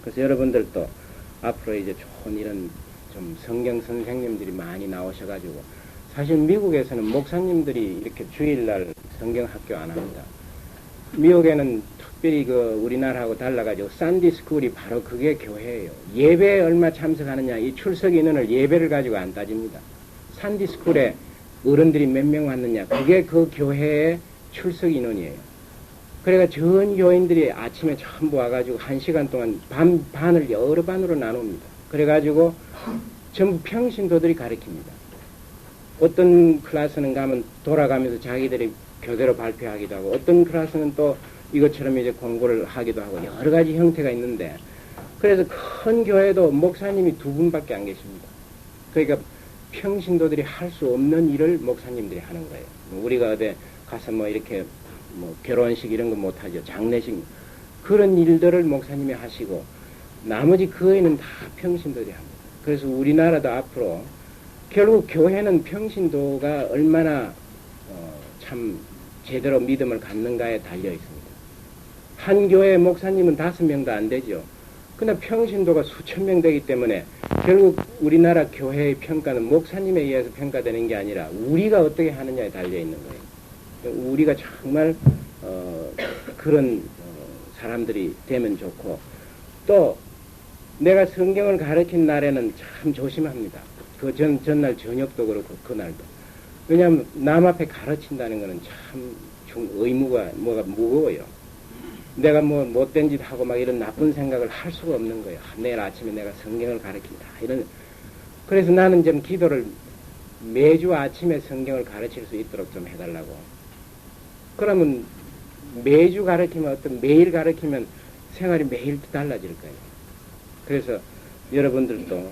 그래서 여러분들도 앞으로 이제 좋은 이런 좀 성경 선생님들이 많이 나오셔가지고, 사실 미국에서는 목사님들이 이렇게 주일날 성경 학교 안 합니다. 미국에는 특별히 그 우리나라하고 달라가지고 산디 스쿨이 바로 그게 교회예요. 예배에 얼마 참석하느냐, 이 출석 인원을 예배를 가지고 안 따집니다. 산디 스쿨에 어른들이 몇 명 왔느냐, 그게 그 교회의 출석 인원이에요. 그래가 전 교인들이 아침에 전부 와가지고 1시간 동안 반을 여러 반으로 나눕니다. 그래가지고 전부 평신도들이 가르칩니다. 어떤 클래스는 가면 돌아가면서 자기들이 교대로 발표하기도 하고, 어떤 클래스는 또 이것처럼 이제 공부를 하기도 하고, 여러 가지 형태가 있는데, 그래서 큰 교회도 목사님이 2분밖에 안 계십니다. 그러니까 평신도들이 할 수 없는 일을 목사님들이 하는 거예요. 우리가 어디 가서 뭐 이렇게 뭐 결혼식 이런 거 못하죠. 장례식. 그런 일들을 목사님이 하시고, 나머지 그 외에는 다 평신도들이 합니다. 그래서 우리나라도 앞으로 결국 교회는 평신도가 얼마나 참 제대로 믿음을 갖는가에 달려 있습니다. 한 교회 목사님은 5명도 안 되죠. 그러나 평신도가 수천 명 되기 때문에 결국 우리나라 교회의 평가는 목사님에 의해서 평가되는 게 아니라 우리가 어떻게 하느냐에 달려 있는 거예요. 우리가 정말 그런 사람들이 되면 좋고, 또 내가 성경을 가르친 날에는 참 조심합니다. 그 전날 저녁도 그렇고 그날도. 왜냐하면 남 앞에 가르친다는 것은 참 의무가 뭐가 무거워요. 내가 뭐 못된 짓 하고 막 이런 나쁜 생각을 할 수가 없는 거예요. 내일 아침에 내가 성경을 가르친다 이런. 그래서 나는 좀 기도를 매주 아침에 성경을 가르칠 수 있도록 좀 해달라고. 그러면 매주 가르치면, 어떤 매일 가르치면 생활이 매일 달라질 거예요. 그래서 여러분들도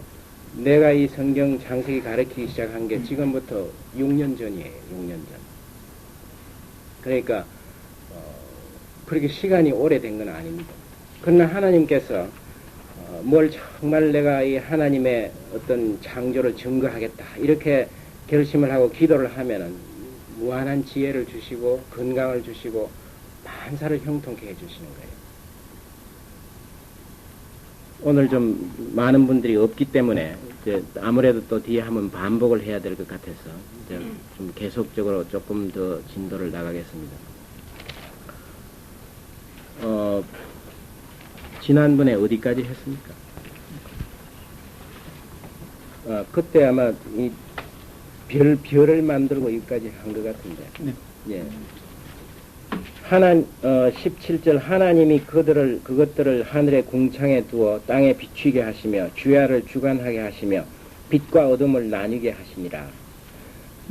내가 이 성경 장세기 가르치기 시작한 게 지금부터 6년 전이에요. 6년 전. 그러니까 그렇게 시간이 오래된 건 아닙니다. 그러나 하나님께서 뭘 정말 내가 이 하나님의 어떤 창조를 증거하겠다 이렇게 결심을 하고 기도를 하면은 무한한 지혜를 주시고 건강을 주시고 만사를 형통케 해주시는 거예요. 오늘 좀 많은 분들이 없기 때문에 이제 아무래도 또 뒤에 한번 반복을 해야 될 것 같아서 이제 좀 계속적으로 조금 더 진도를 나가겠습니다. 지난번에 어디까지 했습니까? 그때 아마 이 별을 만들고 여기까지 한 것 같은데. 네. 예. 17절 하나님이 그것들을 하늘의 궁창에 두어 땅에 비추게 하시며 주야를 주관하게 하시며 빛과 어둠을 나뉘게 하시니라.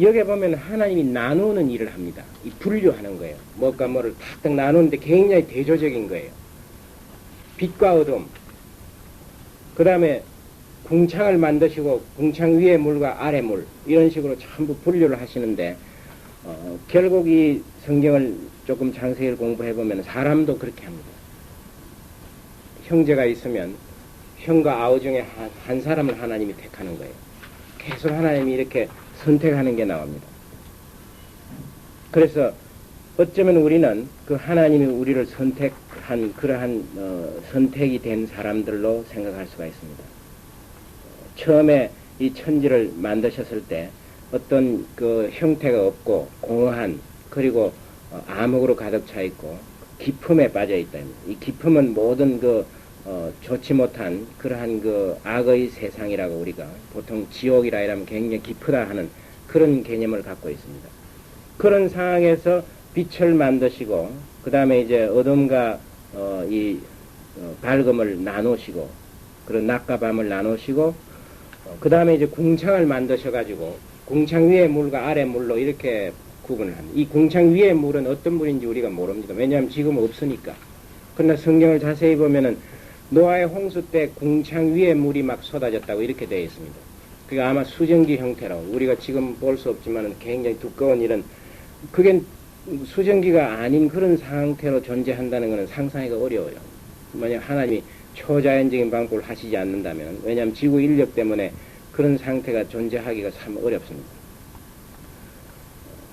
여기 보면 하나님이 나누는 일을 합니다. 이 분류하는 거예요. 뭐가 뭐를 탁탁 나누는데 굉장히 대조적인 거예요. 빛과 어둠, 그 다음에 궁창을 만드시고 궁창 위에 물과 아래 물 이런 식으로 전부 분류를 하시는데 결국 이 성경을 조금 장세히 공부해보면 사람도 그렇게 합니다. 형제가 있으면 형과 아우 중에 한 사람을 하나님이 택하는 거예요. 계속 하나님이 이렇게 선택하는 게 나옵니다. 그래서 어쩌면 우리는 그 하나님이 우리를 선택한 그러한 선택이 된 사람들로 생각할 수가 있습니다. 처음에 이 천지를 만드셨을 때 어떤 그 형태가 없고 공허한, 그리고 암흑으로 가득 차 있고 기품에 빠져 있다. 이 기품은 모든 그 좋지 못한 그러한 그 악의 세상이라고 우리가 보통 지옥이라 이러면 굉장히 깊으다 하는 그런 개념을 갖고 있습니다. 그런 상황에서 빛을 만드시고 그 다음에 이제 어둠과 밝음을 나누시고 그런 낮과 밤을 나누시고 그 다음에 이제 궁창을 만드셔가지고 궁창 위의 물과 아래 물로 이렇게 구분을 합니다. 이 궁창 위의 물은 어떤 물인지 우리가 모릅니다. 왜냐하면 지금 없으니까. 그러나 성경을 자세히 보면은 노아의 홍수 때 궁창 위에 물이 막 쏟아졌다고 이렇게 되어 있습니다. 그게 아마 수증기 형태로 우리가 지금 볼 수 없지만 굉장히 두꺼운 이런, 그게 수증기가 아닌 그런 상태로 존재한다는 것은 상상하기가 어려워요. 만약 하나님이 초자연적인 방법을 하시지 않는다면, 왜냐하면 지구 인력 때문에 그런 상태가 존재하기가 참 어렵습니다.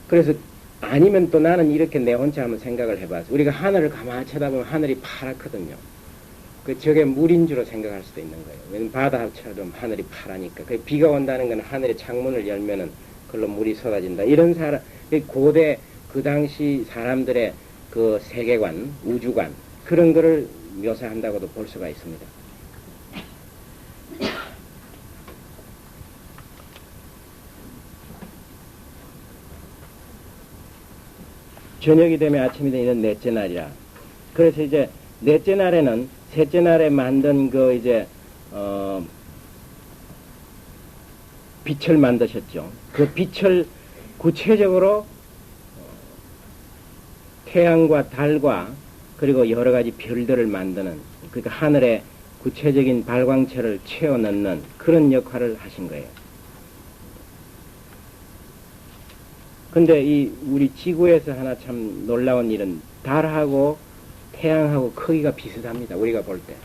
그래서 아니면 또 나는 이렇게 내 혼자 한번 생각을 해봤어. 우리가 하늘을 가만히 쳐다보면 하늘이 파랗거든요. 그 저게 물인 줄로 생각할 수도 있는 거예요. 왜냐면 바다처럼 하늘이 파라니까. 그 비가 온다는 건 하늘의 창문을 열면은 그걸로 물이 쏟아진다. 이런 고대 그 당시 사람들의 그 세계관, 우주관 그런 거를 묘사한다고도 볼 수가 있습니다. 저녁이 되면 아침이 되면 넷째 날이라. 그래서 이제 넷째 날에는 셋째 날에 만든 그 이제 빛을 만드셨죠. 그 빛을 구체적으로 태양과 달과 그리고 여러 가지 별들을 만드는, 그러니까 하늘에 구체적인 발광체를 채워 넣는 그런 역할을 하신 거예요. 근데 이 우리 지구에서 하나 참 놀라운 일은 달하고 태양하고 크기가 비슷합니다. 우리가 볼 때.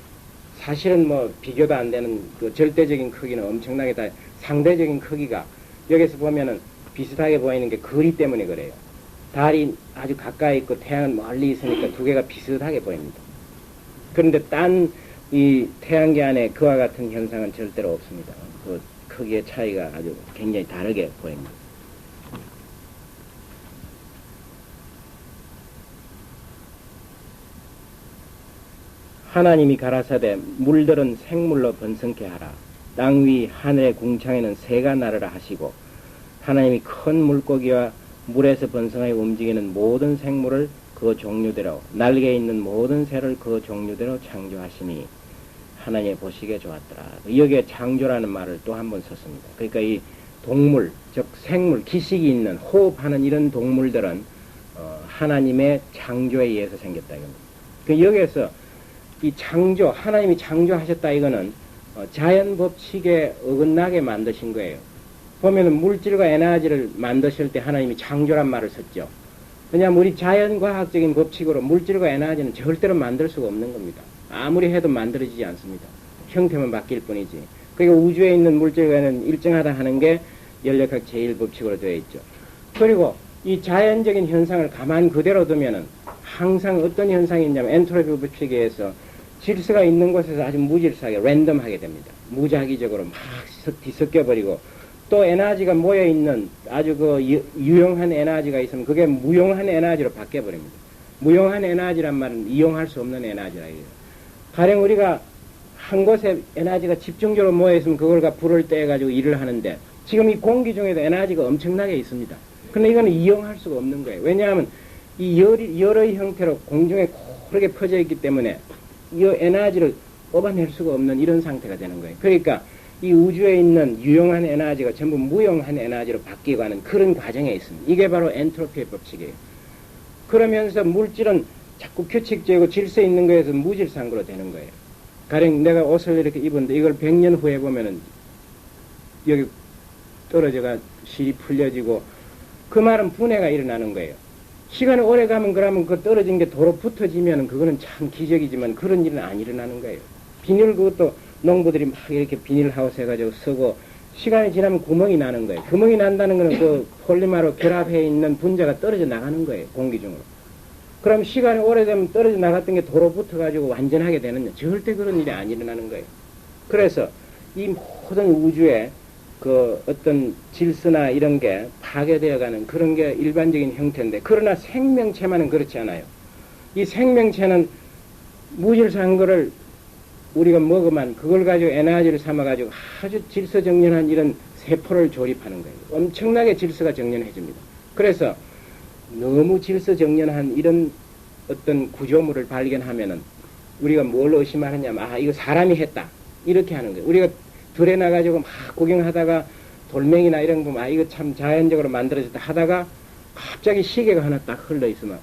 사실은 뭐 비교도 안 되는 그 절대적인 크기는 엄청나게 다 상대적인 크기가 여기서 보면은 비슷하게 보이는 게 거리 때문에 그래요. 달이 아주 가까이 있고 태양은 멀리 있으니까 두 개가 비슷하게 보입니다. 그런데 딴 이 태양계 안에 그와 같은 현상은 절대로 없습니다. 그 크기의 차이가 아주 굉장히 다르게 보입니다. 하나님이 가라사대 물들은 생물로 번성케 하라. 땅 위 하늘의 궁창에는 새가 나르라 하시고 하나님이 큰 물고기와 물에서 번성하여 움직이는 모든 생물을 그 종류대로 날개 있는 모든 새를 그 종류대로 창조하시니 하나님이 보시기에 좋았더라. 여기에 창조라는 말을 또 한 번 썼습니다. 그러니까 이 동물, 즉 생물, 기식이 있는 호흡하는 이런 동물들은 하나님의 창조에 의해서 생겼다 이겁니다. 그 여기에서 이 창조, 하나님이 창조하셨다 이거는 자연 법칙에 어긋나게 만드신 거예요. 보면은 물질과 에너지를 만드실 때 하나님이 창조란 말을 썼죠. 왜냐하면 우리 자연과학적인 법칙으로 물질과 에너지는 절대로 만들 수가 없는 겁니다. 아무리 해도 만들어지지 않습니다. 형태만 바뀔 뿐이지. 그러니까 우주에 있는 물질과는 일정하다 하는 게 연력학 제1법칙으로 되어 있죠. 그리고 이 자연적인 현상을 가만 그대로 두면은 항상 어떤 현상이 있냐면 엔트로피 법칙에 의해서 질서가 있는 곳에서 아주 무질서하게 랜덤하게 됩니다. 무작위적으로 막 뒤섞여버리고 또 에너지가 모여있는 아주 그 유용한 에너지가 있으면 그게 무용한 에너지로 바뀌어버립니다. 무용한 에너지란 말은 이용할 수 없는 에너지라 해요. 가령 우리가 한 곳에 에너지가 집중적으로 모여있으면 그걸 불을 떼가지고 일을 하는데 지금 이 공기 중에도 에너지가 엄청나게 있습니다. 근데 이거는 이용할 수가 없는 거예요. 왜냐하면 이 여러 형태로 공중에 고르게 퍼져 있기 때문에 이 에너지를 뽑아낼 수가 없는 이런 상태가 되는 거예요. 그러니까 이 우주에 있는 유용한 에너지가 전부 무용한 에너지로 바뀌어가는 그런 과정에 있습니다. 이게 바로 엔트로피의 법칙이에요. 그러면서 물질은 자꾸 규칙적이고 질서 있는 거에서 무질서한 거로 되는 거예요. 가령 내가 옷을 이렇게 입었는데 이걸 100년 후에 보면은 여기 떨어져가 실이 풀려지고 그 말은 분해가 일어나는 거예요. 시간이 오래 가면 그러면 그 떨어진 게 도로 붙어지면 그거는 참 기적이지만 그런 일은 안 일어나는 거예요. 비닐 그것도 농부들이 막 이렇게 비닐하우스 해가지고 쓰고 시간이 지나면 구멍이 나는 거예요. 구멍이 난다는 거는 그 폴리마로 결합해 있는 분자가 떨어져 나가는 거예요. 공기 중으로. 그럼 시간이 오래되면 떨어져 나갔던 게 도로 붙어가지고 완전하게 되는데 절대 그런 일이 안 일어나는 거예요. 그래서 이 모든 우주에 그 어떤 질서나 이런 게 파괴되어가는 그런 게 일반적인 형태인데 그러나 생명체만은 그렇지 않아요. 이 생명체는 무질서한 거를 우리가 먹으면 그걸 가지고 에너지를 삼아가지고 아주 질서정연한 이런 세포를 조립하는 거예요. 엄청나게 질서가 정연해집니다. 그래서 너무 질서정연한 이런 어떤 구조물을 발견하면은 우리가 뭘 의심하느냐면 아 이거 사람이 했다 이렇게 하는 거예요. 우리가 들에 나가지고 막 구경하다가 돌멩이나 이런 거 보면 아 이거 참 자연적으로 만들어졌다 하다가 갑자기 시계가 하나 딱 흘러 있으면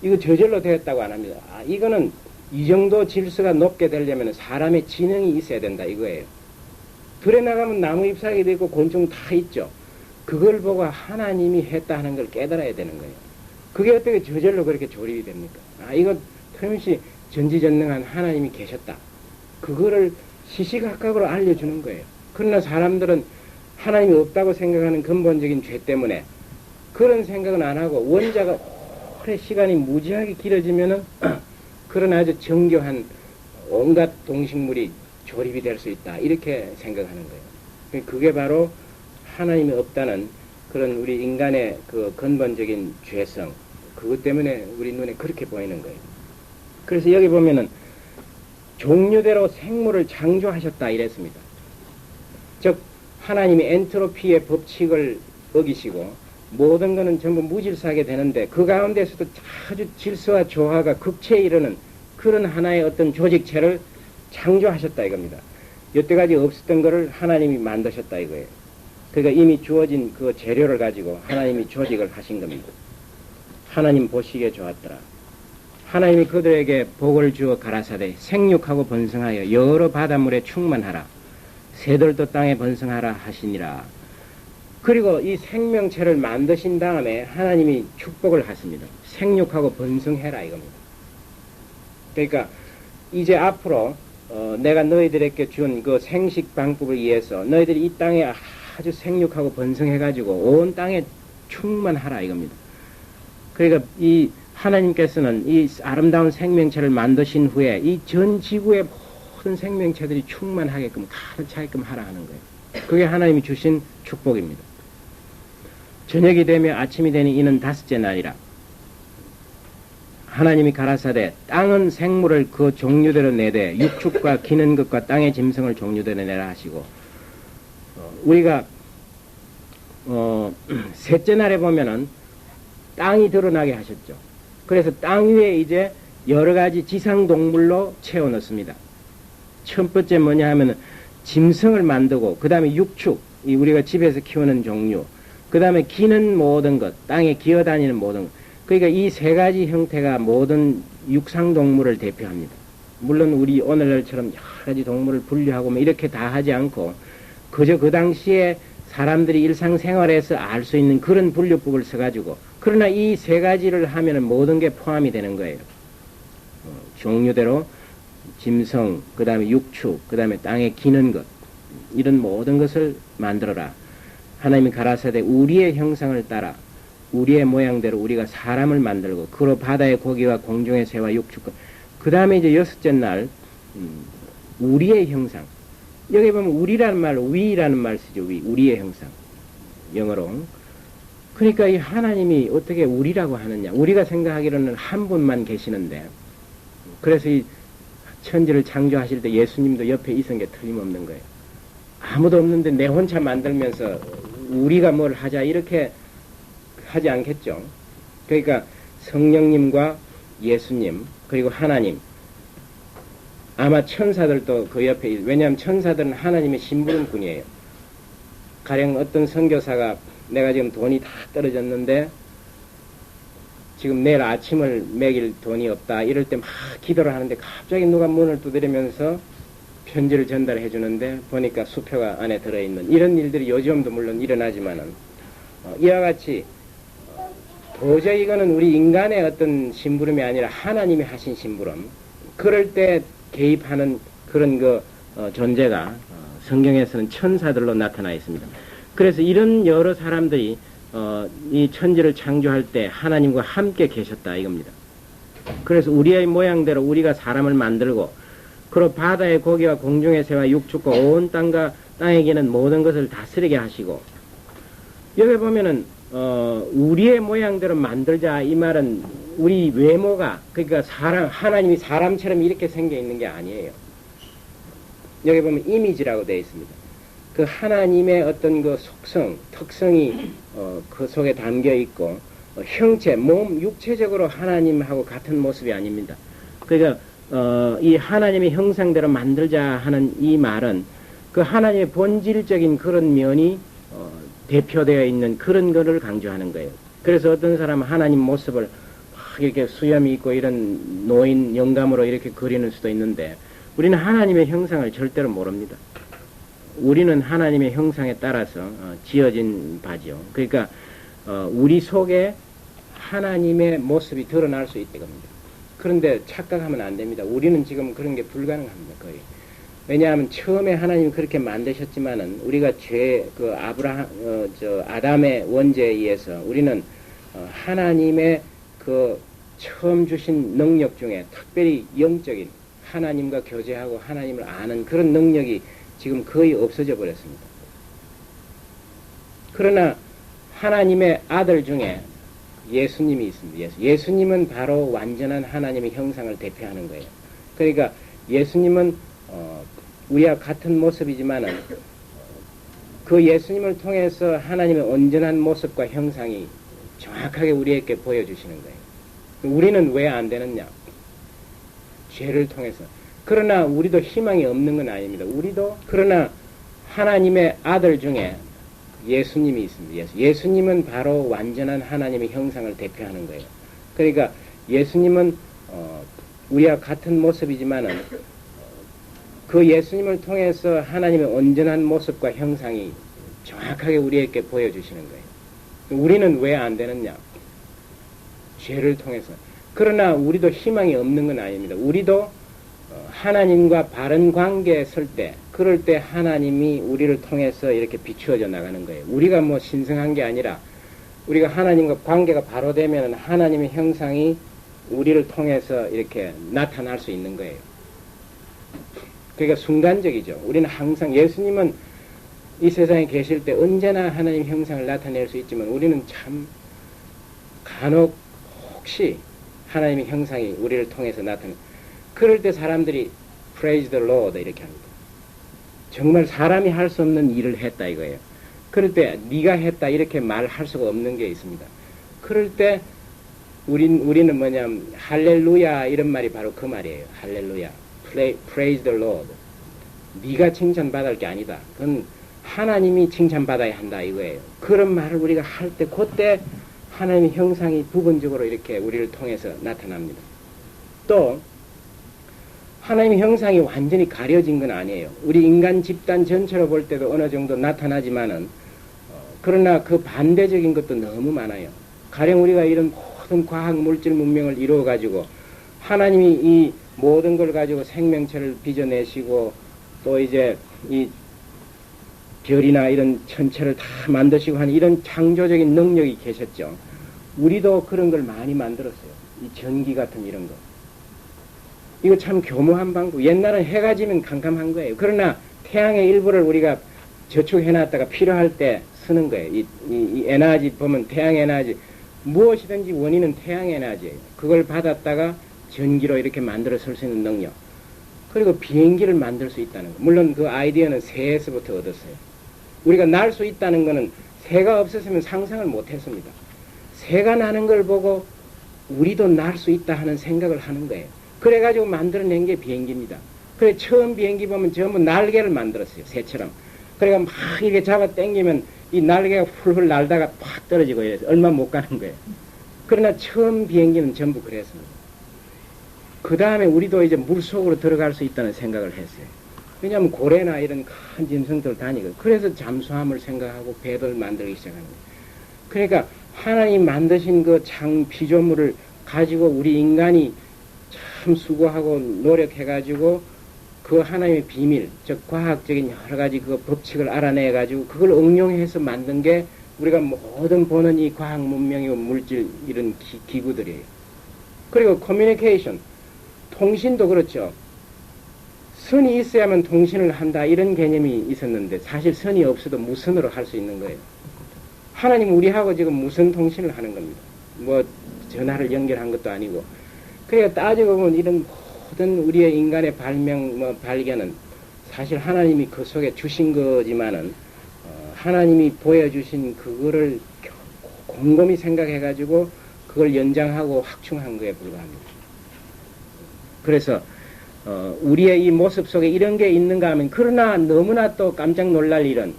이거 저절로 되었다고 안 합니다. 아 이거는 이 정도 질서가 높게 되려면 사람의 지능이 있어야 된다 이거예요. 들에 나가면 나무 잎사귀도 있고 곤충 다 있죠. 그걸 보고 하나님이 했다 하는 걸 깨달아야 되는 거예요. 그게 어떻게 저절로 그렇게 조립이 됩니까? 아 이거 틀림없이 전지전능한 하나님이 계셨다. 그거를 시시각각으로 알려주는 거예요. 그러나 사람들은 하나님이 없다고 생각하는 근본적인 죄 때문에 그런 생각은 안 하고 원자가 오래 시간이 무지하게 길어지면은 그런 아주 정교한 온갖 동식물이 조립이 될 수 있다. 이렇게 생각하는 거예요. 그게 바로 하나님이 없다는 그런 우리 인간의 그 근본적인 죄성, 그것 때문에 우리 눈에 그렇게 보이는 거예요. 그래서 여기 보면은 종류대로 생물을 창조하셨다 이랬습니다. 즉 하나님이 엔트로피의 법칙을 어기시고 모든 것은 전부 무질서하게 되는데 그 가운데서도 아주 질서와 조화가 극치에 이르는 그런 하나의 어떤 조직체를 창조하셨다 이겁니다. 여태까지 없었던 것을 하나님이 만드셨다 이거예요. 그러니까 이미 주어진 그 재료를 가지고 하나님이 조직을 하신 겁니다. 하나님 보시기에 좋았더라. 하나님이 그들에게 복을 주어 가라사대 생육하고 번성하여 여러 바닷물에 충만하라. 새들도 땅에 번성하라 하시니라. 그리고 이 생명체를 만드신 다음에 하나님이 축복을 하십니다. 생육하고 번성해라 이겁니다. 그러니까 이제 앞으로 내가 너희들에게 준 그 생식 방법을 위해서 너희들이 이 땅에 아주 생육하고 번성해가지고 온 땅에 충만하라 이겁니다. 그러니까 이 하나님께서는 이 아름다운 생명체를 만드신 후에 이 전 지구의 모든 생명체들이 충만하게끔 가득 차게끔 하라 하는 거예요. 그게 하나님이 주신 축복입니다. 저녁이 되며 아침이 되니 이는 다섯째 날이라. 하나님이 가라사대 땅은 생물을 그 종류대로 내되 육축과 기는 것과 땅의 짐승을 종류대로 내라 하시고 우리가 셋째 날에 보면은 땅이 드러나게 하셨죠. 그래서 땅 위에 이제 여러 가지 지상 동물로 채워 넣습니다. 첫 번째 뭐냐 하면은 짐승을 만들고 그 다음에 육축, 우리가 집에서 키우는 종류, 그 다음에 기는 모든 것, 땅에 기어다니는 모든 것. 그러니까 이 세 가지 형태가 모든 육상동물을 대표합니다. 물론 우리 오늘날처럼 여러 가지 동물을 분류하고 뭐 이렇게 다 하지 않고 그저 그 당시에 사람들이 일상생활에서 알 수 있는 그런 분류법을 써가지고 그러나 이 세 가지를 하면은 모든 게 포함이 되는 거예요. 종류대로 짐승, 그 다음에 육축, 그 다음에 땅에 기는 것 이런 모든 것을 만들어라. 하나님이 가라사대 우리의 형상을 따라 우리의 모양대로 우리가 사람을 만들고 그로 바다의 고기와 공중의 새와 육축과 그 다음에 이제 여섯째 날 우리의 형상. 여기 보면 우리라는 말, 위라는 말 쓰죠. 위, 우리의 형상. 영어로. 그러니까 이 하나님이 어떻게 우리라고 하느냐. 우리가 생각하기로는 한 분만 계시는데 그래서 이 천지를 창조하실 때 예수님도 옆에 있은 게 틀림없는 거예요. 아무도 없는데 내 혼자 만들면서 우리가 뭘 하자 이렇게 하지 않겠죠. 그러니까 성령님과 예수님 그리고 하나님 아마 천사들도 그 옆에 왜냐하면 천사들은 하나님의 심부름꾼이에요. 가령 어떤 선교사가 내가 지금 돈이 다 떨어졌는데 지금 내일 아침을 먹일 돈이 없다 이럴 때 막 기도를 하는데 갑자기 누가 문을 두드리면서 편지를 전달해 주는데 보니까 수표가 안에 들어있는 이런 일들이 요즘도 물론 일어나지만은 이와 같이 도저히 이거는 우리 인간의 어떤 심부름이 아니라 하나님이 하신 심부름 그럴 때 개입하는 그런 존재가 성경에서는 천사들로 나타나 있습니다. 그래서 이런 여러 사람들이 이 천지를 창조할 때 하나님과 함께 계셨다 이겁니다. 그래서 우리의 모양대로 우리가 사람을 만들고 그로 바다의 고기와 공중의 새와 육축과 온 땅과 땅에 기는 모든 것을 다스리게 하시고 여기 보면은 우리의 모양대로 만들자 이 말은 우리 외모가 그러니까 하나님이 사람처럼 이렇게 생겨 있는 게 아니에요. 여기 보면 이미지라고 되어 있습니다. 그 하나님의 어떤 그 속성, 특성이 그 속에 담겨 있고 형체, 몸, 육체적으로 하나님하고 같은 모습이 아닙니다. 그러니까 이 하나님의 형상대로 만들자 하는 이 말은 그 하나님의 본질적인 그런 면이 대표되어 있는 그런 거를 강조하는 거예요. 그래서 어떤 사람은 하나님 모습을 막 이렇게 수염이 있고 이런 노인 영감으로 이렇게 그리는 수도 있는데 우리는 하나님의 형상을 절대로 모릅니다. 우리는 하나님의 형상에 따라서 지어진 바지요. 그러니까 우리 속에 하나님의 모습이 드러날 수 있다는 겁니다. 그런데 착각하면 안 됩니다. 우리는 지금 그런 게 불가능합니다. 거의. 왜냐하면 처음에 하나님이 그렇게 만드셨지만은 우리가 아담의 원죄에 의해서 우리는 하나님의 그 처음 주신 능력 중에 특별히 영적인 하나님과 교제하고 하나님을 아는 그런 능력이 지금 거의 없어져 버렸습니다. 그러나 하나님의 아들 중에 예수님이 있습니다. 예수님은 바로 완전한 하나님의 형상을 대표하는 거예요. 그러니까 예수님은 우리와 같은 모습이지만은 그 예수님을 통해서 하나님의 온전한 모습과 형상이 정확하게 우리에게 보여주시는 거예요. 우리는 왜 안 되느냐? 죄를 통해서. 그러나 우리도 희망이 없는 건 아닙니다. 그러나 하나님의 아들 중에 예수님이 있습니다. 예수님은 바로 완전한 하나님의 형상을 대표하는 거예요. 그러니까 예수님은 우리와 같은 모습이지만은 그 예수님을 통해서 하나님의 온전한 모습과 형상이 정확하게 우리에게 보여주시는 거예요. 우리는 왜 안 되느냐? 죄를 통해서. 그러나 우리도 희망이 없는 건 아닙니다. 우리도 하나님과 바른 관계에 설 때, 그럴 때 하나님이 우리를 통해서 이렇게 비추어져 나가는 거예요. 우리가 뭐 신성한 게 아니라 우리가 하나님과 관계가 바로 되면 하나님의 형상이 우리를 통해서 이렇게 나타날 수 있는 거예요. 그러니까 순간적이죠. 우리는 항상 예수님은 이 세상에 계실 때 언제나 하나님의 형상을 나타낼 수 있지만 우리는 참 간혹 혹시 하나님의 형상이 우리를 통해서 나타나. 그럴 때 사람들이 praise the Lord 이렇게 합니다. 정말 사람이 할 수 없는 일을 했다 이거예요. 그럴 때 네가 했다 이렇게 말할 수가 없는 게 있습니다. 그럴 때 우리는 뭐냐면 할렐루야 이런 말이 바로 그 말이에요. 할렐루야. Praise the Lord. 네가 칭찬받을 게 아니다. 그건 하나님이 칭찬받아야 한다 이거예요. 그런 말을 우리가 할 때 그때 하나님의 형상이 부분적으로 이렇게 우리를 통해서 나타납니다. 또 하나님의 형상이 완전히 가려진 건 아니에요. 우리 인간 집단 전체로 볼 때도 어느 정도 나타나지만은 그러나 그 반대적인 것도 너무 많아요. 가령 우리가 이런 모든 과학 물질 문명을 이루어 가지고 하나님이 이 모든 걸 가지고 생명체를 빚어내시고 또 이제 이 별이나 이런 천체를 다 만드시고 하는 이런 창조적인 능력이 계셨죠. 우리도 그런 걸 많이 만들었어요. 이 전기 같은 이런 거. 이거 참 교묘한 방법. 옛날은 해가 지면 캄캄한 거예요. 그러나 태양의 일부를 우리가 저축해놨다가 필요할 때 쓰는 거예요. 이 에너지 보면 태양 에너지 무엇이든지 원인은 태양 에너지예요. 그걸 받았다가 전기로 이렇게 만들어 쓸 수 있는 능력. 그리고 비행기를 만들 수 있다는 거. 물론 그 아이디어는 새에서부터 얻었어요. 우리가 날 수 있다는 거는 새가 없었으면 상상을 못했습니다. 새가 나는 걸 보고 우리도 날 수 있다 하는 생각을 하는 거예요. 그래가지고 만들어낸 게 비행기입니다. 그래 처음 비행기 보면 전부 날개를 만들었어요. 새처럼. 그러니까 막 이렇게 잡아 당기면 이 날개가 훌훌 날다가 팍 떨어지고 이래서 얼마 못 가는 거예요. 그러나 처음 비행기는 전부 그랬습니다. 그 다음에 우리도 이제 물속으로 들어갈 수 있다는 생각을 했어요. 왜냐하면 고래나 이런 큰 짐승들 다니고 그래서 잠수함을 생각하고 배를 만들기 시작하는 거예요. 그러니까 하나님 만드신 그 피조물을 가지고 우리 인간이 참 수고하고 노력해가지고 그 하나님의 비밀, 즉 과학적인 여러 가지 그 법칙을 알아내가지고 그걸 응용해서 만든 게 우리가 모든 보는 이 과학 문명이고 물질 이런 기구들이에요. 그리고 커뮤니케이션, 통신도 그렇죠. 선이 있어야만 통신을 한다 이런 개념이 있었는데 사실 선이 없어도 무선으로 할 수 있는 거예요. 하나님 우리하고 지금 무선 통신을 하는 겁니다. 뭐 전화를 연결한 것도 아니고. 그러니까 따지고 보면 이런 모든 우리의 인간의 발견은 사실 하나님이 그 속에 주신 거지만은 하나님이 보여주신 그거를 곰곰이 생각해가지고 그걸 연장하고 확충한 거에 불과합니다. 그래서 우리의 이 모습 속에 이런 게 있는가 하면 그러나 너무나 또 깜짝 놀랄 일은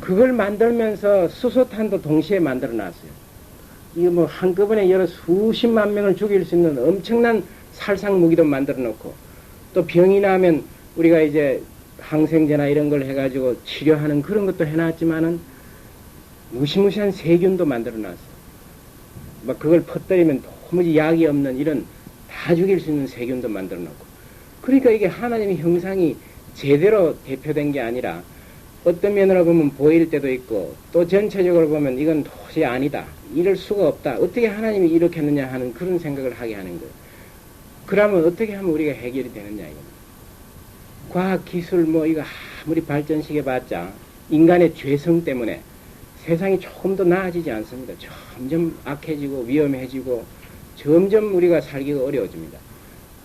그걸 만들면서 수소탄도 동시에 만들어 놨어요. 이거 뭐 한꺼번에 여러 수십만 명을 죽일 수 있는 엄청난 살상 무기도 만들어 놓고 또 병이 나면 우리가 이제 항생제나 이런 걸 해가지고 치료하는 그런 것도 해놨지만은 무시무시한 세균도 만들어 놨어요. 막 그걸 퍼뜨리면 도무지 약이 없는 이런 다 죽일 수 있는 세균도 만들어 놓고. 그러니까 이게 하나님의 형상이 제대로 대표된 게 아니라 어떤 면으로 보면 보일 때도 있고 또 전체적으로 보면 이건 도저히 아니다. 이럴 수가 없다. 어떻게 하나님이 이렇게 했느냐 하는 그런 생각을 하게 하는 거예요. 그러면 어떻게 하면 우리가 해결이 되느냐 이겁니다. 과학 기술 뭐 이거 아무리 발전시켜봤자 인간의 죄성 때문에 세상이 조금 더 나아지지 않습니다. 점점 악해지고 위험해지고 점점 우리가 살기가 어려워집니다.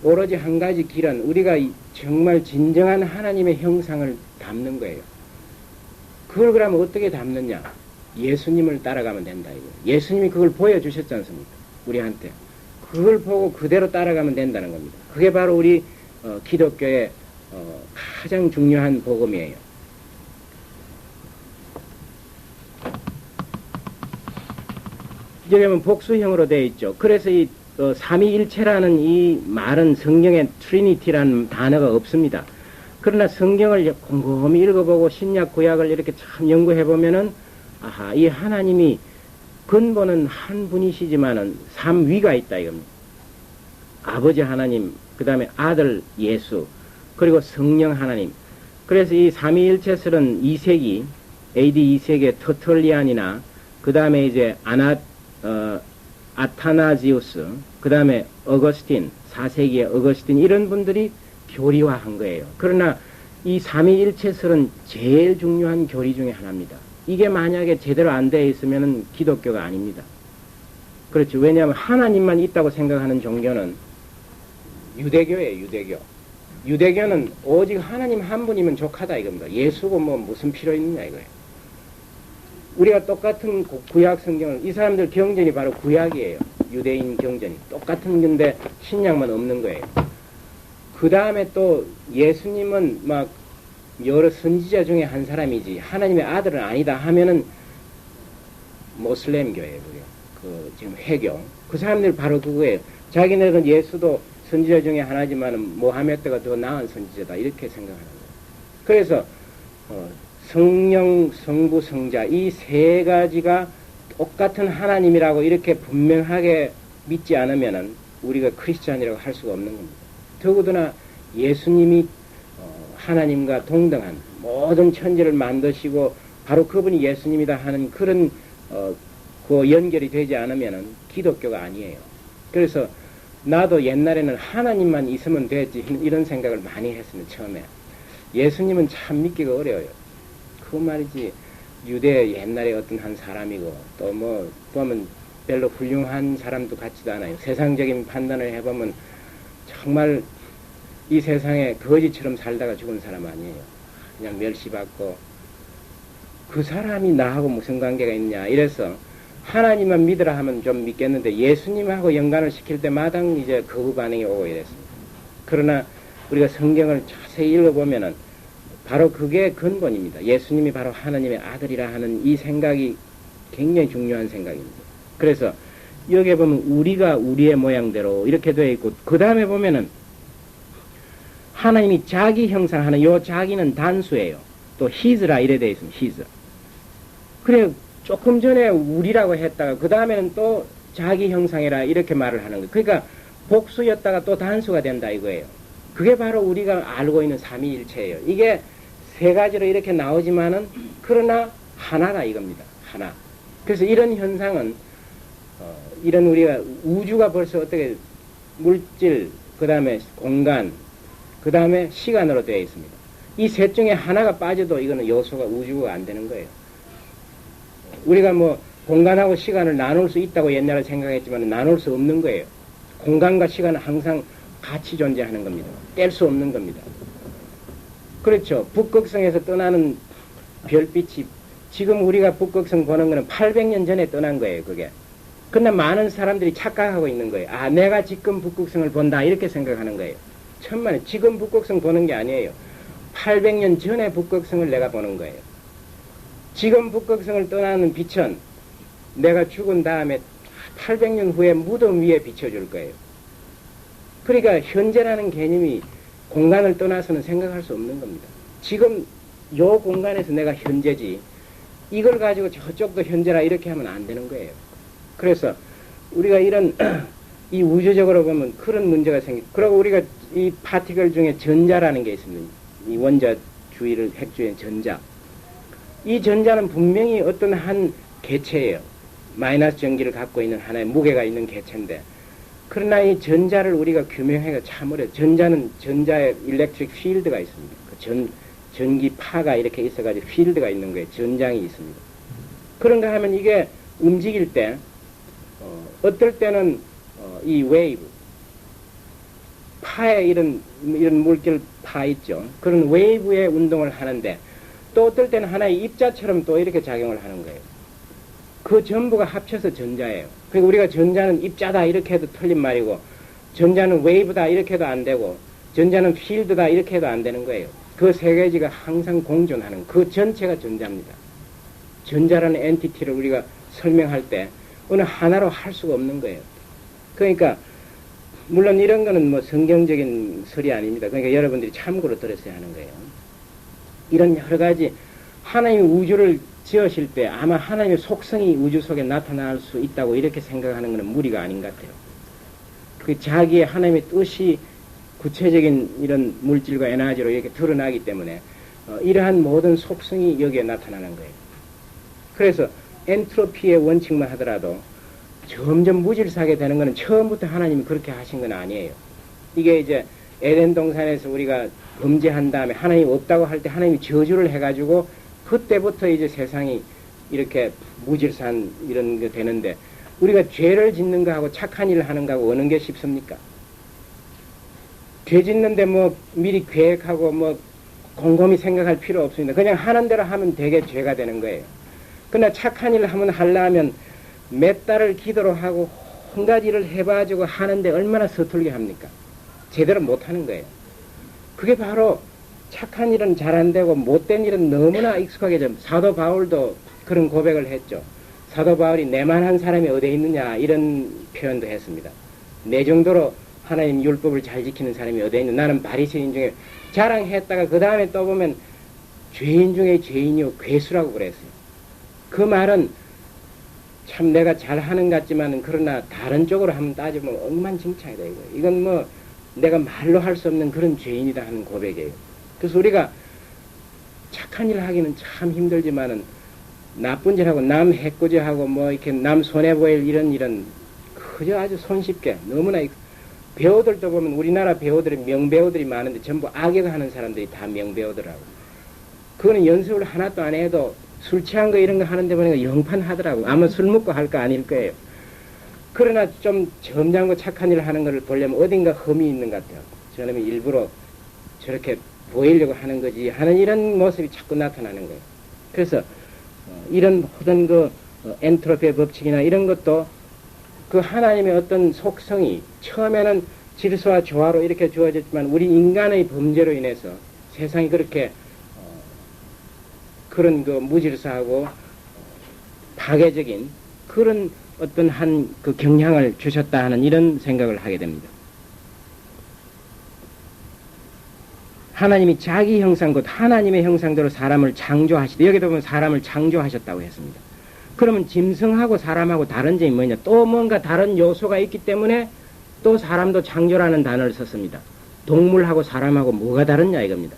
오로지 한 가지 길은 우리가 정말 진정한 하나님의 형상을 담는 거예요. 그걸 그러면 어떻게 담느냐? 예수님을 따라가면 된다 이거. 예수님이 그걸 보여주셨지 않습니까? 우리한테. 그걸 보고 그대로 따라가면 된다는 겁니다. 그게 바로 우리 기독교의 가장 중요한 복음이에요. 여기 보면 복수형으로 되어 있죠. 그래서 이 삼위일체라는 이 말은 성경에 트리니티라는 단어가 없습니다. 그러나 성경을 곰곰이 읽어보고 신약 구약을 이렇게 참 연구해보면은 아하, 이 하나님이 근본은 한 분이시지만은 삼위가 있다 이겁니다. 아버지 하나님, 그 다음에 아들 예수, 그리고 성령 하나님. 그래서 이 삼위일체설은 2세기, AD 2세기의 터털리안이나 그 다음에 이제 아타나지우스, 그 다음에 어거스틴, 4세기의 어거스틴 이런 분들이 교리화한 거예요. 그러나 이 삼위일체설은 제일 중요한 교리 중에 하나입니다. 이게 만약에 제대로 안 되어 있으면 기독교가 아닙니다. 그렇죠. 왜냐하면 하나님만 있다고 생각하는 종교는 유대교예요. 유대교. 유대교는 오직 하나님 한 분이면 족하다 이겁니다. 예수고 뭐 무슨 필요 있느냐 이거예요. 우리가 똑같은 구약 성경을, 이 사람들 경전이 바로 구약이에요. 유대인 경전이. 똑같은 건데 신약만 없는 거예요. 그 다음에 또 예수님은 막 여러 선지자 중에 한 사람이지 하나님의 아들은 아니다 하면은 모슬렘교예요. 그 지금 회교. 그 사람들 바로 그거예요. 자기네들은 예수도 선지자 중에 하나지만은 모하메드가 더 나은 선지자다 이렇게 생각하는 거예요. 그래서 성령, 성부, 성자 이 세 가지가 똑같은 하나님이라고 이렇게 분명하게 믿지 않으면은 우리가 크리스찬이라고 할 수가 없는 겁니다. 더구나 예수님이 하나님과 동등한 모든 천지를 만드시고 바로 그분이 예수님이다 하는 그런 그 연결이 되지 않으면은 기독교가 아니에요. 그래서 나도 옛날에는 하나님만 있으면 되지 이런 생각을 많이 했습니다. 처음에 예수님은 참 믿기가 어려워요. 그 말이지 유대 옛날에 어떤 한 사람이고 또 뭐 보면 별로 훌륭한 사람도 같지도 않아요. 세상적인 판단을 해보면 정말 이 세상에 거지처럼 살다가 죽은 사람 아니에요. 그냥 멸시받고 그 사람이 나하고 무슨 관계가 있냐 이래서 하나님만 믿으라 하면 좀 믿겠는데 예수님하고 연관을 시킬 때마다 이제 거부 반응이 오고 이랬습니다. 그러나 우리가 성경을 자세히 읽어보면은 바로 그게 근본입니다. 예수님이 바로 하나님의 아들이라 하는 이 생각이 굉장히 중요한 생각입니다. 그래서 여기에 보면 우리가 우리의 모양대로 이렇게 되어 있고 그 다음에 보면은 하나님이 자기 형상하는 요 자기는 단수예요. 또 his라 이래 되어 있습니다. his. 그래 조금 전에 우리라고 했다가 그 다음에는 또 자기 형상이라 이렇게 말을 하는 거예요. 그러니까 복수였다가 또 단수가 된다 이거예요. 그게 바로 우리가 알고 있는 삼위일체예요. 이게 세 가지로 이렇게 나오지만은 그러나 하나다 이겁니다. 하나. 그래서 이런 현상은 이런 우리가 우주가 벌써 어떻게 물질, 그 다음에 공간, 그 다음에 시간으로 되어 있습니다. 이 셋 중에 하나가 빠져도 이거는 요소가 우주가 안 되는 거예요. 우리가 뭐 공간하고 시간을 나눌 수 있다고 옛날에 생각했지만 나눌 수 없는 거예요. 공간과 시간은 항상 같이 존재하는 겁니다. 뗄 수 없는 겁니다. 그렇죠. 북극성에서 떠나는 별빛이 지금 우리가 북극성 보는 거는 800년 전에 떠난 거예요. 그게. 그러나 많은 사람들이 착각하고 있는 거예요. 아, 내가 지금 북극성을 본다 이렇게 생각하는 거예요. 천만에 지금 북극성 보는 게 아니에요. 800년 전에 북극성을 내가 보는 거예요. 지금 북극성을 떠나는 빛은 내가 죽은 다음에 800년 후에 무덤 위에 비춰줄 거예요. 그러니까 현재라는 개념이 공간을 떠나서는 생각할 수 없는 겁니다. 지금 요 공간에서 내가 현재지 이걸 가지고 저쪽도 현재라 이렇게 하면 안 되는 거예요. 그래서 우리가 이런 이 우주적으로 보면 그런 문제가 생깁니다. 그리고 우리가 이 파티클 중에 전자라는 게 있습니다. 이 원자주의를 핵주의 전자. 이 전자는 분명히 어떤 한 개체예요. 마이너스 전기를 갖고 있는 하나의 무게가 있는 개체인데 그러나 이 전자를 우리가 규명하기가 참 어려워요. 전자는 전자의 일렉트릭 필드가 있습니다. 그 전기파가 이렇게 있어가지고 필드가 있는 거예요. 전장이 있습니다. 그런가 하면 이게 움직일 때, 어떨 때는 이 웨이브, 파에 이런 물질 파 있죠. 그런 웨이브의 운동을 하는데, 또 어떨 때는 하나의 입자처럼 또 이렇게 작용을 하는 거예요. 그 전부가 합쳐서 전자예요. 그러니까 우리가 전자는 입자다 이렇게 해도 틀린 말이고, 전자는 웨이브다 이렇게 해도 안 되고, 전자는 필드다 이렇게 해도 안 되는 거예요. 그 세 가지가 항상 공존하는 그 전체가 전자입니다. 전자라는 엔티티를 우리가 설명할 때 어느 하나로 할 수가 없는 거예요. 그러니까 물론 이런 거는 뭐 성경적인 설이 아닙니다. 그러니까 여러분들이 참고로 들었어야 하는 거예요. 이런 여러 가지 하나님이 우주를 지으실 때 아마 하나님의 속성이 우주 속에 나타날 수 있다고 이렇게 생각하는 것은 무리가 아닌 것 같아요. 그 자기의 하나님의 뜻이 구체적인 이런 물질과 에너지로 이렇게 드러나기 때문에 이러한 모든 속성이 여기에 나타나는 거예요. 그래서 엔트로피의 원칙만 하더라도 점점 무질서하게 되는 것은 처음부터 하나님이 그렇게 하신 건 아니에요. 이게 이제 에덴 동산에서 우리가 범죄한 다음에 하나님이 없다고 할 때 하나님이 저주를 해가지고 그때부터 이제 세상이 이렇게 무질서한 이런 게 되는데 우리가 죄를 짓는 거하고 착한 일을 하는 거하고 어느 게 쉽습니까? 죄 짓는데 뭐 미리 계획하고 뭐 곰곰이 생각할 필요 없습니다. 그냥 하는 대로 하면 되게 죄가 되는 거예요. 그러나 착한 일을 하려면 몇 달을 기도를 하고 한 가지 일을 해봐가지고 하는데 얼마나 서툴게 합니까? 제대로 못하는 거예요. 그게 바로 착한 일은 잘 안 되고 못된 일은 너무나 익숙하게 좀 사도 바울도 그런 고백을 했죠. 사도 바울이 내만한 사람이 어디에 있느냐 이런 표현도 했습니다. 내 정도로 하나님 율법을 잘 지키는 사람이 어디에 있느냐. 나는 바리새인 중에 자랑했다가 그 다음에 또 보면 죄인 중에 죄인이요 괴수라고 그랬어요. 그 말은 참 내가 잘하는 것 같지만 그러나 다른 쪽으로 한번 따지면 엉망진창이다 이거. 이건 뭐 내가 말로 할 수 없는 그런 죄인이다 하는 고백이에요. 그래서 우리가 착한 일 하기는 참 힘들지만은 나쁜 짓하고 남 해코지하고 뭐 이렇게 남 손해보일 이런 일은 그저 아주 손쉽게 너무나 배우들도 보면 우리나라 배우들이 명배우들이 많은데 전부 악역하는 사람들이 다 명배우더라고. 그거는 연습을 하나도 안 해도 술 취한 거 이런 거 하는데 보니까 영판 하더라고. 아마 술 먹고 할 거 아닐 거예요. 그러나 좀 점잖고 착한 일을 하는 것을 보려면 어딘가 흠이 있는 것 같아요. 저놈이 일부러 저렇게 보이려고 하는 거지 하는 이런 모습이 자꾸 나타나는 거예요. 그래서 이런 모든 그 엔트로피의 법칙이나 이런 것도 그 하나님의 어떤 속성이 처음에는 질서와 조화로 이렇게 주어졌지만 우리 인간의 범죄로 인해서 세상이 그렇게 그런 그 무질서하고 파괴적인 그런 어떤 한 그 경향을 주셨다 하는 이런 생각을 하게 됩니다. 하나님이 자기 형상, 곧 하나님의 형상대로 사람을 창조하시되, 여기도 보면 사람을 창조하셨다고 했습니다. 그러면 짐승하고 사람하고 다른 점이 뭐냐? 또 뭔가 다른 요소가 있기 때문에 또 사람도 창조라는 단어를 썼습니다. 동물하고 사람하고 뭐가 다르냐 이겁니다.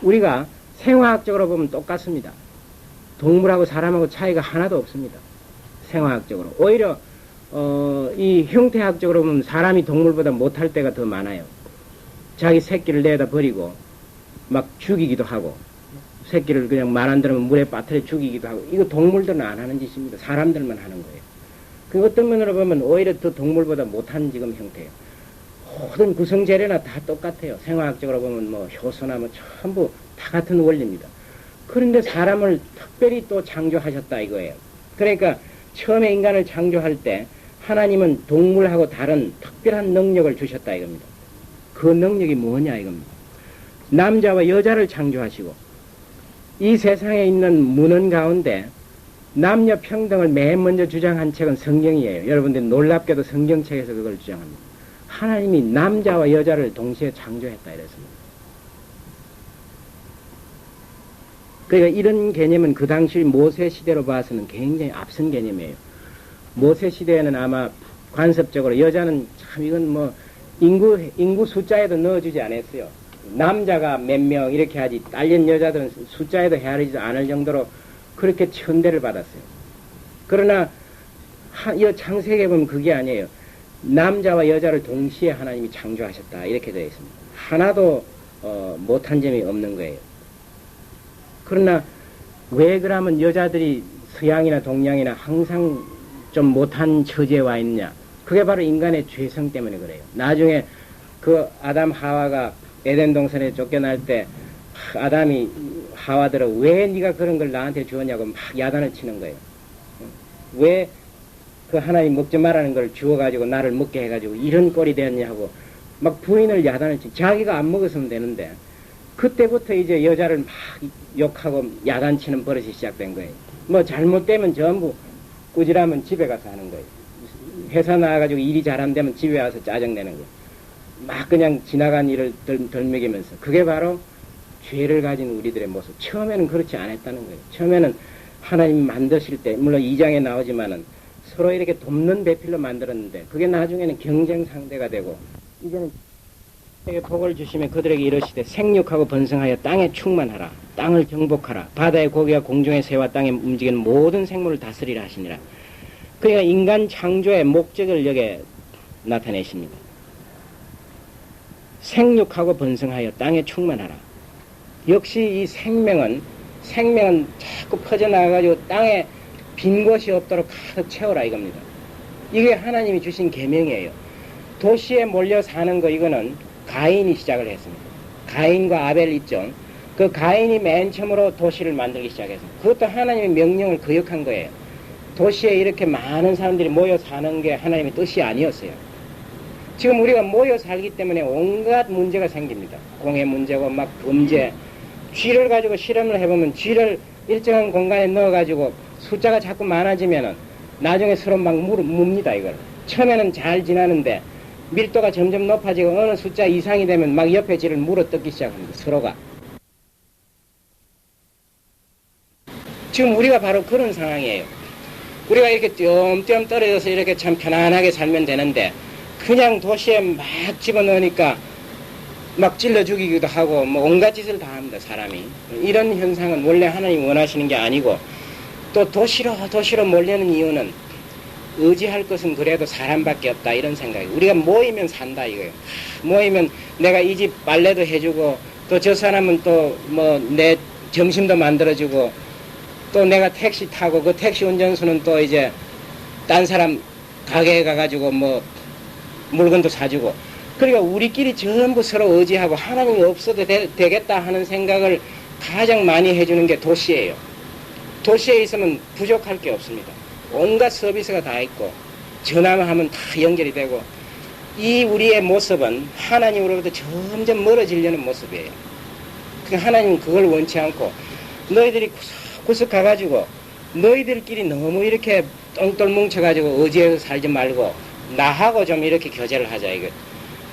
우리가 생화학적으로 보면 똑같습니다. 동물하고 사람하고 차이가 하나도 없습니다. 생화학적으로. 오히려 이 형태학적으로 보면 사람이 동물보다 못할 때가 더 많아요. 자기 새끼를 내다 버리고 막 죽이기도 하고 새끼를 그냥 말 안 들으면 물에 빠뜨려 죽이기도 하고 이거 동물들은 안 하는 짓입니다. 사람들만 하는 거예요. 그 어떤 면으로 보면 오히려 더 동물보다 못한 지금 형태예요. 모든 구성재료나 다 똑같아요. 생화학적으로 보면 뭐 효소나 뭐 전부 다 같은 원리입니다. 그런데 사람을 특별히 또 창조하셨다 이거예요. 그러니까 처음에 인간을 창조할 때 하나님은 동물하고 다른 특별한 능력을 주셨다 이겁니다. 그 능력이 뭐냐 이겁니다. 남자와 여자를 창조하시고 이 세상에 있는 문헌 가운데 남녀 평등을 맨 먼저 주장한 책은 성경이에요. 여러분들 놀랍게도 성경책에서 그걸 주장합니다. 하나님이 남자와 여자를 동시에 창조했다 이랬습니다. 그러니까 이런 개념은 그 당시 모세 시대로 봐서는 굉장히 앞선 개념이에요. 모세 시대에는 아마 관습적으로 여자는 참 이건 뭐 인구 숫자에도 넣어주지 않았어요. 남자가 몇 명 이렇게 하지 딸린 여자들은 숫자에도 헤아리지 않을 정도로 그렇게 천대를 받았어요. 그러나 이 창세기에 보면 그게 아니에요. 남자와 여자를 동시에 하나님이 창조하셨다 이렇게 되어 있습니다. 하나도 못한 점이 없는 거예요. 그러나 왜 그러면 여자들이 서양이나 동양이나 항상 좀 못한 처지에 와 있느냐? 그게 바로 인간의 죄성 때문에 그래요. 나중에 그 아담 하와가 에덴 동산에 쫓겨날 때 아담이 하와들어 왜 네가 그런 걸 나한테 주었냐고 막 야단을 치는 거예요. 왜 그 하나님 먹지 말라는 걸 주어가지고 나를 먹게 해가지고 이런 꼴이 되었냐고 막 부인을 야단을 치. 자기가 안 먹었으면 되는데 그때부터 이제 여자를 막 욕하고 야단치는 버릇이 시작된 거예요. 뭐 잘못되면 전부 꾸지람은 집에 가서 하는 거예요. 회사 나와가지고 일이 잘 안 되면 집에 와서 짜증내는 거예요. 막 그냥 지나간 일을 덜먹이면서 그게 바로 죄를 가진 우리들의 모습. 처음에는 그렇지 않았다는 거예요. 처음에는 하나님 만드실 때 물론 2장에 나오지만은 서로 이렇게 돕는 배필로 만들었는데 그게 나중에는 경쟁 상대가 되고 이제는 복을 주시면 그들에게 이르시되 생육하고 번성하여 땅에 충만하라. 땅을 정복하라. 바다의 고기와 공중의 새와 땅에 움직이는 모든 생물을 다스리라 하시니라. 그러니까 인간 창조의 목적을 여기에 나타내십니다. 생육하고 번성하여 땅에 충만하라. 역시 이 생명은 자꾸 퍼져나가가지고 땅에 빈 곳이 없도록 가득 채워라 이겁니다. 이게 하나님이 주신 계명이에요. 도시에 몰려 사는 거 이거는 가인이 시작을 했습니다. 가인과 아벨 있죠. 그 가인이 맨 처음으로 도시를 만들기 시작했습니다. 그것도 하나님의 명령을 거역한 거예요. 도시에 이렇게 많은 사람들이 모여 사는 게 하나님의 뜻이 아니었어요. 지금 우리가 모여 살기 때문에 온갖 문제가 생깁니다. 공해 문제고 막 범죄, 쥐를 가지고 실험을 해보면 쥐를 일정한 공간에 넣어가지고 숫자가 자꾸 많아지면은 나중에 서로 막 묻니다 이걸. 처음에는 잘 지나는데 밀도가 점점 높아지고 어느 숫자 이상이 되면 막 옆에 쥐를 물어뜯기 시작합니다. 서로가. 지금 우리가 바로 그런 상황이에요. 우리가 이렇게 띄엄띄엄 떨어져서 이렇게 참 편안하게 살면 되는데 그냥 도시에 막 집어넣으니까 막 찔러 죽이기도 하고 뭐 온갖 짓을 다 합니다. 사람이. 이런 현상은 원래 하나님 원하시는 게 아니고 또 도시로 몰려는 이유는 의지할 것은 그래도 사람밖에 없다 이런 생각이. 우리가 모이면 산다 이거예요. 모이면 내가 이 집 빨래도 해주고 또 저 사람은 또 뭐 내 점심도 만들어주고 또 내가 택시 타고 그 택시 운전수는 또 이제 딴 사람 가게에 가가지고 뭐 물건도 사주고. 그러니까 우리끼리 전부 서로 의지하고 하나님이 없어도 되겠다 하는 생각을 가장 많이 해주는 게 도시예요. 도시에 있으면 부족할 게 없습니다. 온갖 서비스가 다 있고 전화만 하면 다 연결이 되고 이 우리의 모습은 하나님으로부터 점점 멀어지려는 모습이에요. 하나님은 그걸 원치 않고 너희들이 구석구석 가가지고 너희들끼리 너무 이렇게 똥돌 뭉쳐가지고 의지해서 살지 말고 나하고 좀 이렇게 교제를 하자 이거.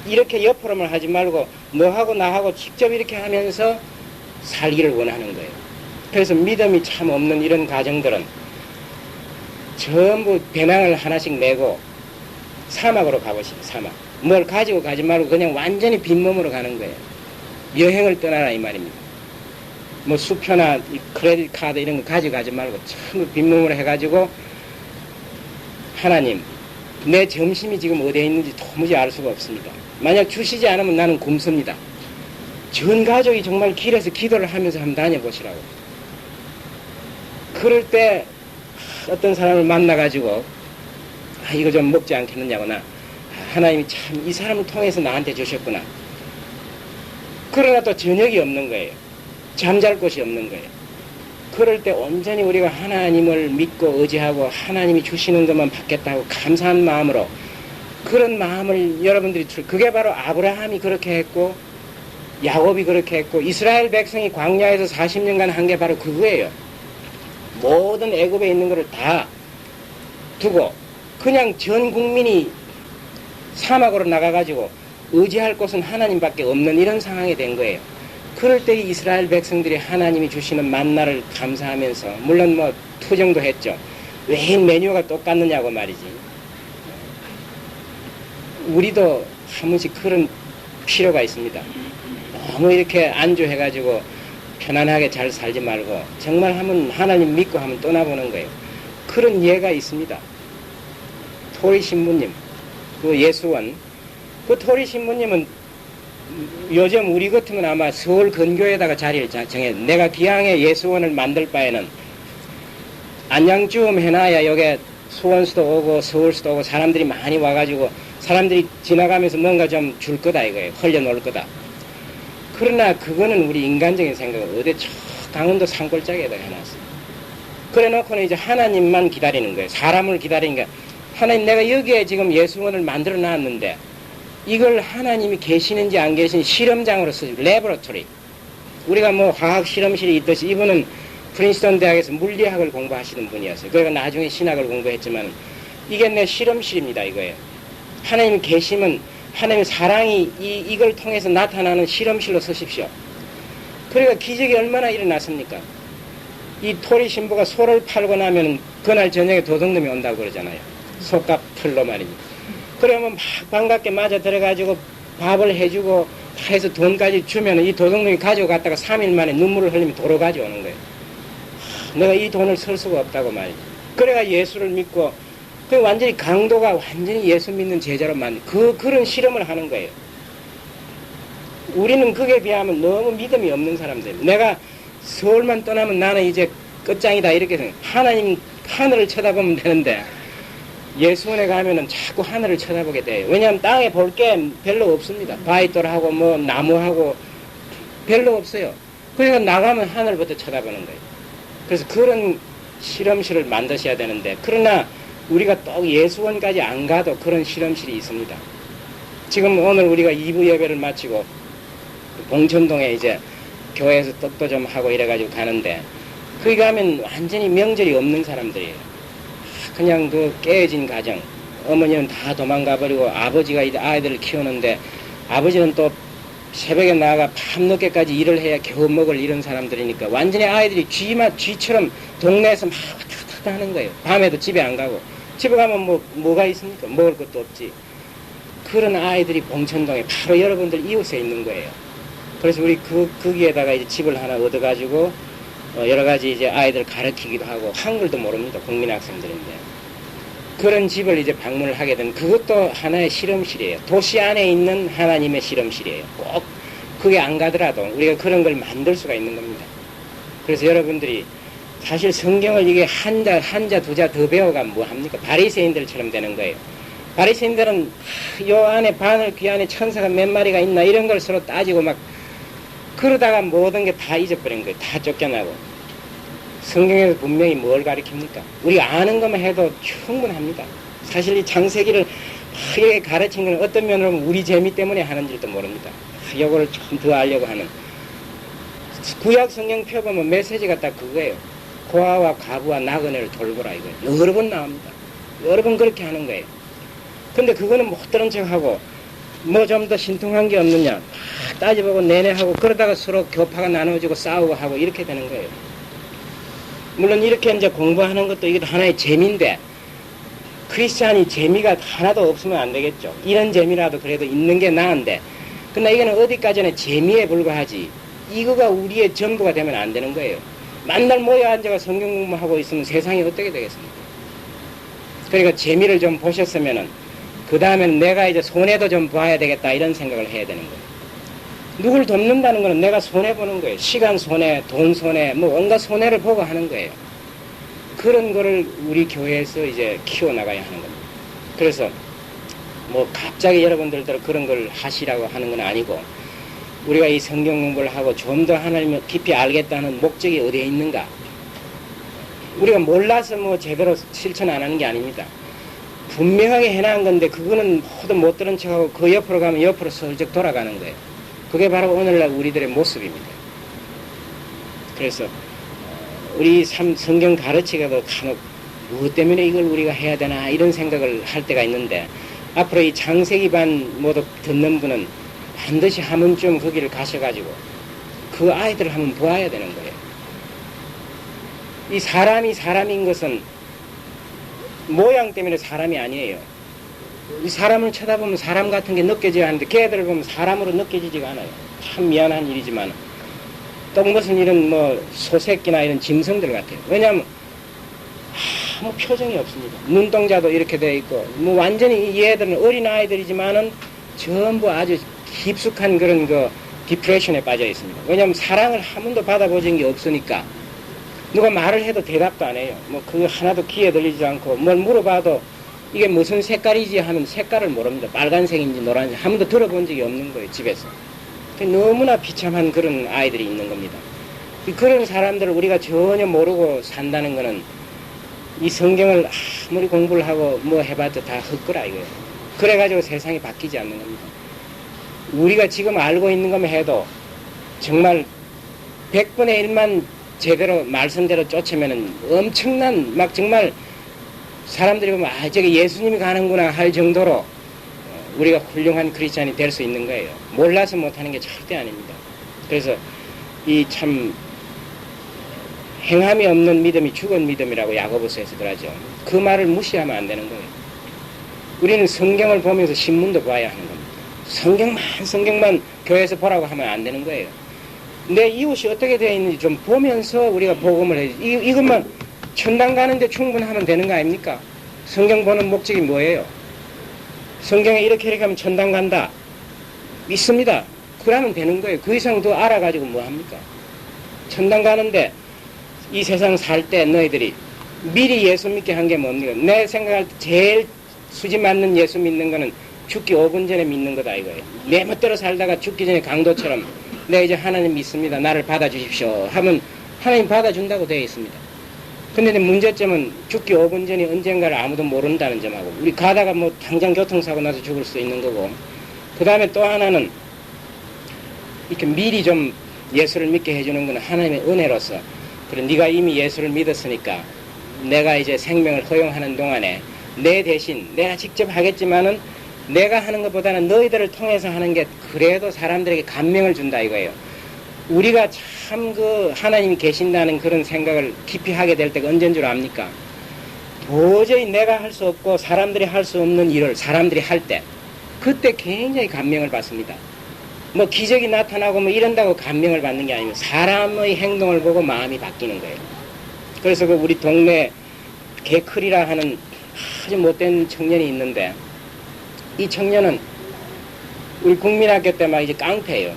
이렇게 옆으로만 하지 말고 너하고 나하고 직접 이렇게 하면서 살기를 원하는 거예요. 그래서 믿음이 참 없는 이런 가정들은 전부 배낭을 하나씩 메고 사막으로 가보시죠. 사막. 뭘 가지고 가지 말고 그냥 완전히 빈몸으로 가는 거예요. 여행을 떠나라 이 말입니다. 뭐 수표나 크레딧 카드 이런 거 가지고 가지 말고 전부 빈몸으로 해가지고 하나님 내 점심이 지금 어디에 있는지 도무지 알 수가 없습니다. 만약 주시지 않으면 나는 굶습니다. 전 가족이 정말 길에서 기도를 하면서 한번 다녀보시라고. 그럴 때 어떤 사람을 만나가지고 이거 좀 먹지 않겠느냐거나 하나님이 참 이 사람을 통해서 나한테 주셨구나. 그러나 또 저녁이 없는 거예요. 잠잘 곳이 없는 거예요. 그럴 때 온전히 우리가 하나님을 믿고 의지하고 하나님이 주시는 것만 받겠다고 감사한 마음으로 그런 마음을 여러분들이 그게 바로 아브라함이 그렇게 했고 야곱이 그렇게 했고 이스라엘 백성이 광야에서 40년간 한 게 바로 그거예요. 모든 애굽에 있는 것을 다 두고 그냥 전 국민이 사막으로 나가가지고 의지할 곳은 하나님밖에 없는 이런 상황이 된 거예요. 그럴 때 이스라엘 백성들이 하나님이 주시는 만나를 감사하면서 물론 뭐 투정도 했죠. 왜 메뉴가 똑같느냐고 말이지. 우리도 한 번씩 그런 필요가 있습니다. 너무 이렇게 안주해가지고 편안하게 잘 살지 말고 정말 한번 하나님 믿고 한번 떠나보는 거예요. 그런 예가 있습니다. 토리 신부님 그 예수원, 그 토리 신부님은 요즘 우리 같으면 아마 서울 근교에다가 자리를 정해. 내가 기왕에 예수원을 만들 바에는 안양쯤 해놔야 여기 수원수도 오고 서울수도 오고 사람들이 많이 와가지고 사람들이 지나가면서 뭔가 좀 줄 거다 이거예요. 흘려놓을 거다. 그러나 그거는 우리 인간적인 생각은 어디 저 강원도 산골짜기에다 해놨어요. 그래 놓고는 이제 하나님만 기다리는 거예요. 사람을 기다리는 게 하나님 내가 여기에 지금 예수원을 만들어 놨는데 이걸 하나님이 계시는지 안 계시는지 실험장으로 쓰죠. 레버러토리. 우리가 뭐 화학 실험실이 있듯이 이분은 프린스턴 대학에서 물리학을 공부하시는 분이었어요. 그러니까 나중에 신학을 공부했지만 이게 내 실험실입니다 이거예요. 하나님 계시면 하나님의 사랑이 이걸 통해서 나타나는 실험실로 쓰십시오. 그러니까 기적이 얼마나 일어났습니까? 이 토리 신부가 소를 팔고 나면 그날 저녁에 도둑놈이 온다고 그러잖아요. 소값 풀로 말입니다. 그러면 막 반갑게 맞아 들어가지고 밥을 해주고 해서 돈까지 주면 이 도둑놈이 가져갔다가 3일 만에 눈물을 흘리면 도로 가져오는 거예요. 내가 이 돈을 쓸 수가 없다고 말이죠. 그래가 예수를 믿고 그 완전히 강도가 완전히 예수 믿는 제자로 그런 실험을 하는 거예요. 우리는 그게 비하면 너무 믿음이 없는 사람들. 내가 서울만 떠나면 나는 이제 끝장이다 이렇게 생각. 하나님 하늘을 쳐다보면 되는데 예수원에 가면은 자꾸 하늘을 쳐다보게 돼요. 왜냐하면 땅에 볼 게 별로 없습니다. 바위돌하고 뭐 나무하고 별로 없어요. 그러니까 나가면 하늘부터 쳐다보는 거예요. 그래서 그런 실험실을 만드셔야 되는데 그러나 우리가 또 예수원까지 안 가도 그런 실험실이 있습니다. 지금 오늘 우리가 2부 예배를 마치고 봉천동에 이제 교회에서 떡도 좀 하고 이래가지고 가는데 거기 가면 완전히 명절이 없는 사람들이에요. 그냥 그 깨어진 가정, 어머니는 다 도망가버리고 아버지가 이제 아이들을 키우는데 아버지는 또 새벽에 나가 밤늦게까지 일을 해야 겨우 먹을 이런 사람들이니까 완전히 아이들이 쥐처럼 동네에서 막 탁탁 하는 거예요. 밤에도 집에 안 가고 집에 가면 뭐가 있습니까? 먹을 것도 없지. 그런 아이들이 봉천동에 바로 여러분들 이웃에 있는 거예요. 그래서 우리 거기에다가 이제 집을 하나 얻어가지고 여러 가지 이제 아이들 가르치기도 하고 한글도 모릅니다. 국민학생들인데 그런 집을 이제 방문을 하게 되면 그것도 하나의 실험실이에요. 도시 안에 있는 하나님의 실험실이에요. 꼭 그게 안 가더라도 우리가 그런 걸 만들 수가 있는 겁니다. 그래서 여러분들이 사실 성경을 이게 한자 두자 더 배워가면 뭐합니까? 바리새인들처럼 되는 거예요. 바리새인들은 요 안에 바늘 귀 안에 천사가 몇 마리가 있나 이런 걸 서로 따지고 막 그러다가 모든 게 다 잊어버린 거예요. 다 쫓겨나고. 성경에서 분명히 뭘 가르칩니까? 우리가 아는 것만 해도 충분합니다. 사실 이 창세기를 크게 가르친 건 어떤 면으로 보면 우리 재미 때문에 하는 줄도 모릅니다. 요거를 좀 더 알려고 하는. 구약 성경 펴보면 메시지가 딱 그거예요. 고아와 과부와 나그네를 돌보라 이거예요. 여러 번 나옵니다. 여러 번 그렇게 하는 거예요. 근데 그거는 못 들은 척하고 뭐 좀 더 신통한 게 없느냐 따져보고 내내 하고 그러다가 서로 교파가 나눠지고 싸우고 하고 이렇게 되는 거예요. 물론 이렇게 이제 공부하는 것도 이게 하나의 재미인데 크리스찬이 재미가 하나도 없으면 안 되겠죠. 이런 재미라도 그래도 있는 게 나은데 근데 이거는 어디까지나 재미에 불과하지 이거가 우리의 전부가 되면 안 되는 거예요. 만날 모여 앉아가 성경 공부하고 있으면 세상이 어떻게 되겠습니까? 그러니까 재미를 좀 보셨으면은 그 다음에는 내가 이제 손해도 좀 봐야 되겠다 이런 생각을 해야 되는 거예요. 누굴 돕는다는 거는 내가 손해보는 거예요. 시간 손해, 돈 손해, 뭐 온갖 손해를 보고 하는 거예요. 그런 거를 우리 교회에서 이제 키워나가야 하는 겁니다. 그래서 뭐 갑자기 여러분들대로 그런 걸 하시라고 하는 건 아니고 우리가 이 성경 공부를 하고 좀 더 하나님을 깊이 알겠다는 목적이 어디에 있는가? 우리가 몰라서 뭐 제대로 실천 안 하는 게 아닙니다. 분명하게 해놓은 건데 그거는 모두 못 들은 척하고 그 옆으로 가면 옆으로 슬쩍 돌아가는 거예요. 그게 바로 오늘날 우리들의 모습입니다. 그래서 우리 성경 가르치기도 간혹 무엇 때문에 이걸 우리가 해야 되나 이런 생각을 할 때가 있는데 앞으로 이 창세기 반 모두 듣는 분은 반드시 한 번쯤 거기를 가셔가지고 그 아이들을 한번 보아야 되는 거예요. 이 사람이 사람인 것은 모양 때문에 사람이 아니에요. 이 사람을 쳐다보면 사람 같은 게 느껴져야 하는데 걔들을 보면 사람으로 느껴지지가 않아요. 참 미안한 일이지만 똥 무슨 이런 뭐 소새끼나 이런 짐승들 같아요. 왜냐하면 아무 표정이 없습니다. 눈동자도 이렇게 돼 있고, 뭐 완전히 이 애들은 어린 아이들이지만은 전부 아주 깊숙한 그런 그 디프레션에 빠져 있습니다. 왜냐하면 사랑을 한 번도 받아보신 게 없으니까 누가 말을 해도 대답도 안 해요. 뭐 그 하나도 귀에 들리지 않고 뭘 물어봐도 이게 무슨 색깔이지 하면 색깔을 모릅니다. 빨간색인지 노란색 한 번도 들어본 적이 없는 거예요, 집에서. 너무나 비참한 그런 아이들이 있는 겁니다. 그런 사람들을 우리가 전혀 모르고 산다는 거는 이 성경을 아무리 공부를 하고 뭐 해봤자 다 헛거라 이거예요. 그래가지고 세상이 바뀌지 않는 겁니다. 우리가 지금 알고 있는 것만 해도 정말 100분의 1만 제대로 말씀대로 쫓으면은 엄청난 막 정말 사람들이 보면 저기 예수님이 가는구나 할 정도로 우리가 훌륭한 크리스찬이 될 수 있는 거예요. 몰라서 못하는 게 절대 아닙니다. 그래서 이 참 행함이 없는 믿음이 죽은 믿음이라고 야고보서에서 그러죠. 그 말을 무시하면 안 되는 거예요. 우리는 성경을 보면서 신문도 봐야 하는 겁니다. 성경만 교회에서 보라고 하면 안 되는 거예요. 내 이웃이 어떻게 되어 있는지 좀 보면서 우리가 복음을 해야지. 이것만 천당 가는데 충분하면 되는 거 아닙니까? 성경 보는 목적이 뭐예요? 성경에 이렇게 하면 천당 간다. 믿습니다. 그러면 되는 거예요. 그 이상 더 알아가지고 뭐 합니까? 천당 가는데 이 세상 살 때 너희들이 미리 예수 믿게 한 게 뭡니까? 내 생각할 때 제일 수지 맞는 예수 믿는 거는 죽기 5분 전에 믿는 거다 이거예요. 내 멋대로 살다가 죽기 전에 강도처럼 내가 이제 하나님 믿습니다. 나를 받아주십시오. 하면 하나님 받아준다고 되어 있습니다. 근데 문제점은 죽기 5분 전이 언젠가를 아무도 모른다는 점하고 우리 가다가 뭐 당장 교통사고 나서 죽을 수 있는 거고 그 다음에 또 하나는 이렇게 미리 좀 예수를 믿게 해주는 건 하나님의 은혜로서 그래 네가 이미 예수를 믿었으니까 내가 이제 생명을 허용하는 동안에 내 대신 내가 직접 하겠지만은 내가 하는 것보다는 너희들을 통해서 하는 게 그래도 사람들에게 감명을 준다 이거예요. 우리가 참 그 하나님이 계신다는 그런 생각을 깊이 하게 될 때가 언제인 줄 압니까? 도저히 내가 할 수 없고 사람들이 할 수 없는 일을 사람들이 할 때 그때 굉장히 감명을 받습니다. 뭐 기적이 나타나고 뭐 이런다고 감명을 받는 게 아니고 사람의 행동을 보고 마음이 바뀌는 거예요. 그래서 그 우리 동네 개클이라 하는 아주 못된 청년이 있는데 이 청년은 우리 국민학교 때 막 이제 깡패예요.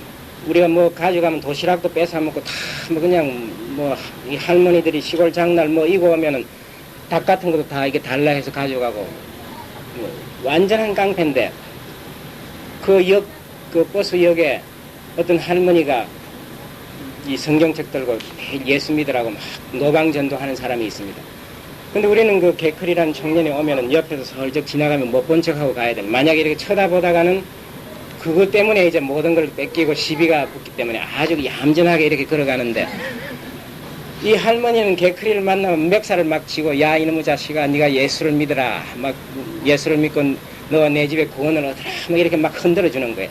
우리가 뭐 가져가면 도시락도 뺏어 먹고 다 뭐 그냥 뭐 이 할머니들이 시골 장날 뭐 이거 오면은 닭 같은 것도 다 이게 달라 해서 가져가고 뭐 완전한 깡패인데 그 버스역에 어떤 할머니가 이 성경책 들고 예수 믿으라고 막 노방전도하는 사람이 있습니다. 근데 우리는 그 개클이라는 청년이 오면은 옆에서 슬쩍 지나가면 못 본 척하고 가야 돼. 만약에 이렇게 쳐다보다가는 그것 때문에 이제 모든 걸 뺏기고 시비가 붙기 때문에 아주 얌전하게 이렇게 걸어가는데 이 할머니는 개클이를 만나면 멱살을 막 치고 야 이놈의 자식아 네가 예수를 믿으라 막 예수를 믿고 너 내 집에 구원을 얻으라 막 이렇게 막 흔들어 주는 거예요.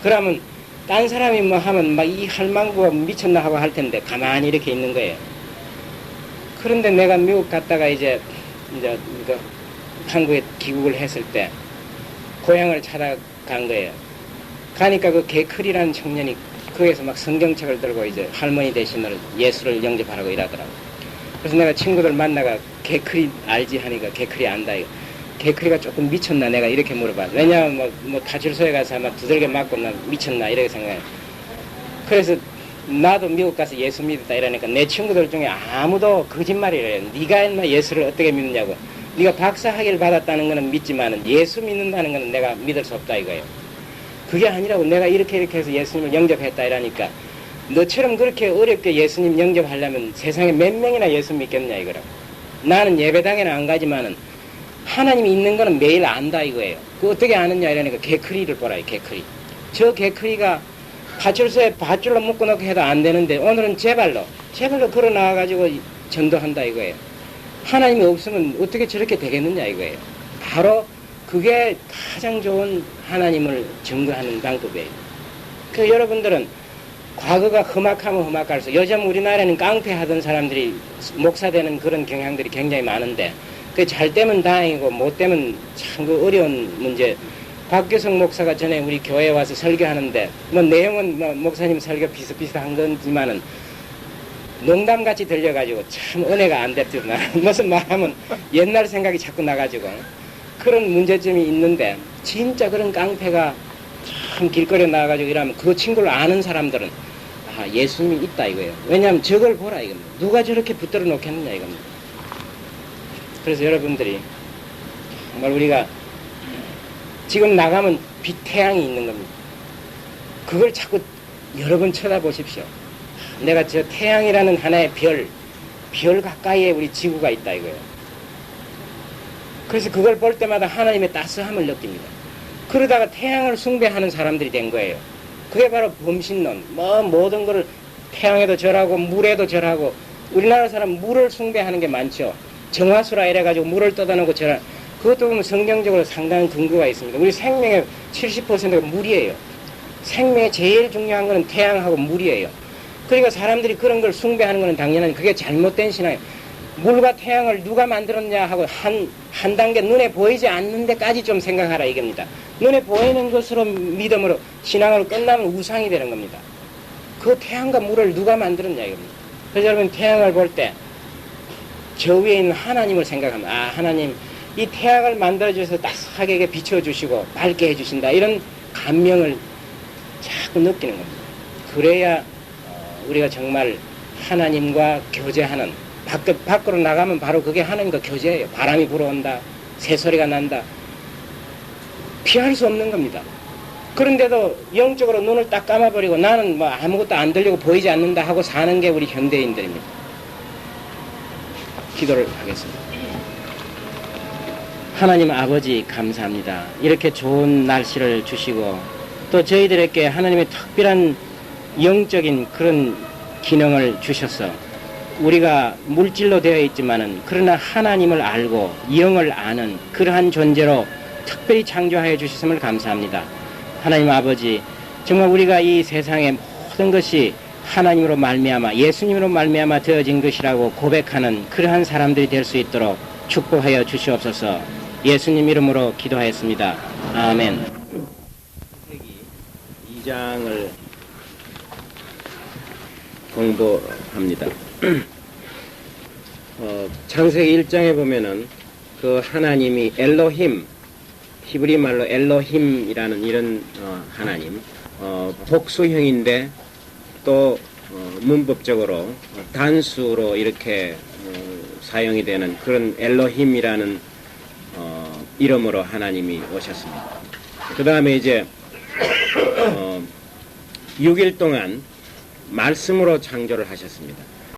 그러면 딴 사람이 뭐 하면 막 이 할망구가 미쳤나 하고 할 텐데 가만히 이렇게 있는 거예요. 그런데 내가 미국 갔다가 이제 한국에 귀국을 했을 때 고향을 찾아간 거예요. 가니까 그 개클이라는 청년이 거기에서 막 성경책을 들고 이제 할머니 대신으로 예수를 영접하라고 이러더라고. 그래서 내가 친구들 만나가 개클이 알지 하니까 개클이 안다 이거. 개클이가 조금 미쳤나 내가 이렇게 물어봐. 왜냐하면 뭐 파출소에 가서 아마 두들겨 맞고 나 미쳤나 이렇게 생각해. 그래서 나도 미국 가서 예수 믿었다 이러니까 내 친구들 중에 아무도 거짓말이래요. 네가 인마 예수를 어떻게 믿느냐고. 네가 박사학위를 받았다는 거는 믿지만은 예수 믿는다는 거는 내가 믿을 수 없다 이거예요. 그게 아니라고 내가 이렇게 해서 예수님을 영접했다 이러니까 너처럼 그렇게 어렵게 예수님 영접하려면 세상에 몇 명이나 예수 믿겠냐 이거라고. 나는 예배당에는 안 가지만은 하나님이 있는 거는 매일 안다 이거예요. 그 어떻게 아느냐 이러니까 개크리를 보라 개크리. 저 개크리가 파출소에 밧줄로 묶어놓고 해도 안 되는데 오늘은 제발로 걸어 나와가지고 전도한다 이거예요. 하나님이 없으면 어떻게 저렇게 되겠느냐 이거예요. 바로 그게 가장 좋은 하나님을 증거하는 방법이에요. 그 여러분들은 과거가 험악하면 험악할수록 요즘 우리나라에는 깡패하던 사람들이 목사 되는 그런 경향들이 굉장히 많은데 그 잘 되면 다행이고 못 되면 참 그 어려운 문제. 박규성 목사가 전에 우리 교회에 와서 설교하는데 뭐 내용은 뭐 목사님 설교 비슷비슷한 거지만은 농담같이 들려가지고 참 은혜가 안 됐구나. 무슨 말하면 옛날 생각이 자꾸 나가지고 그런 문제점이 있는데 진짜 그런 깡패가 참 길거리에 나와가지고 이러면 그 친구를 아는 사람들은 아, 예수님이 있다 이거예요. 왜냐하면 저걸 보라 이겁니다. 누가 저렇게 붙들어 놓겠느냐 이겁니다. 그래서 여러분들이 정말 우리가 지금 나가면 빛 태양이 있는 겁니다. 그걸 자꾸 여러 번 쳐다보십시오. 내가 저 태양이라는 하나의 별 가까이에 우리 지구가 있다 이거예요. 그래서 그걸 볼 때마다 하나님의 따스함을 느낍니다. 그러다가 태양을 숭배하는 사람들이 된 거예요. 그게 바로 범신론. 모든 거를 태양에도 절하고 물에도 절하고 우리나라 사람 물을 숭배하는 게 많죠. 정화수라 이래가지고 물을 떠다놓고 절하. 그것도 보면 성경적으로 상당한 근거가 있습니다. 우리 생명의 70%가 물이에요. 생명의 제일 중요한 거는 태양하고 물이에요. 그러니까 사람들이 그런 걸 숭배하는 거는 당연한 그게 잘못된 신앙이에요. 물과 태양을 누가 만들었냐 하고 한 단계 눈에 보이지 않는 데까지 좀 생각하라 이겁니다. 눈에 보이는 것으로 믿음으로 신앙으로 끝나면 우상이 되는 겁니다. 그 태양과 물을 누가 만들었냐 이겁니다. 그래서 여러분 태양을 볼 때 저 위에 있는 하나님을 생각하면 아 하나님 이 태양을 만들어주셔서 따스하게 비춰주시고 밝게 해주신다 이런 감명을 자꾸 느끼는 겁니다. 그래야 우리가 정말 하나님과 교제하는 밖으로 나가면 바로 그게 하나님과 교제예요. 바람이 불어온다. 새소리가 난다. 피할 수 없는 겁니다. 그런데도 영적으로 눈을 딱 감아버리고 나는 뭐 아무것도 안 들리고 보이지 않는다 하고 사는 게 우리 현대인들입니다. 기도를 하겠습니다. 하나님 아버지 감사합니다. 이렇게 좋은 날씨를 주시고 또 저희들에게 하나님의 특별한 영적인 그런 기능을 주셔서 우리가 물질로 되어 있지만은 그러나 하나님을 알고 영을 아는 그러한 존재로 특별히 창조하여 주셨음을 감사합니다. 하나님 아버지 정말 우리가 이 세상의 모든 것이 하나님으로 말미암아 예수님으로 말미암아 되어진 것이라고 고백하는 그러한 사람들이 될 수 있도록 축복하여 주시옵소서. 예수님 이름으로 기도하였습니다. 아멘. 2장을 공부합니다. 창세기 1장에 보면은 그 하나님이 엘로힘, 히브리 말로 엘로힘이라는 이런 하나님, 복수형인데 또 문법적으로 단수로 이렇게 사용이 되는 그런 엘로힘이라는 이름으로 하나님이 오셨습니다. 그 다음에 이제 6일 동안 말씀으로 창조를 하셨습니다.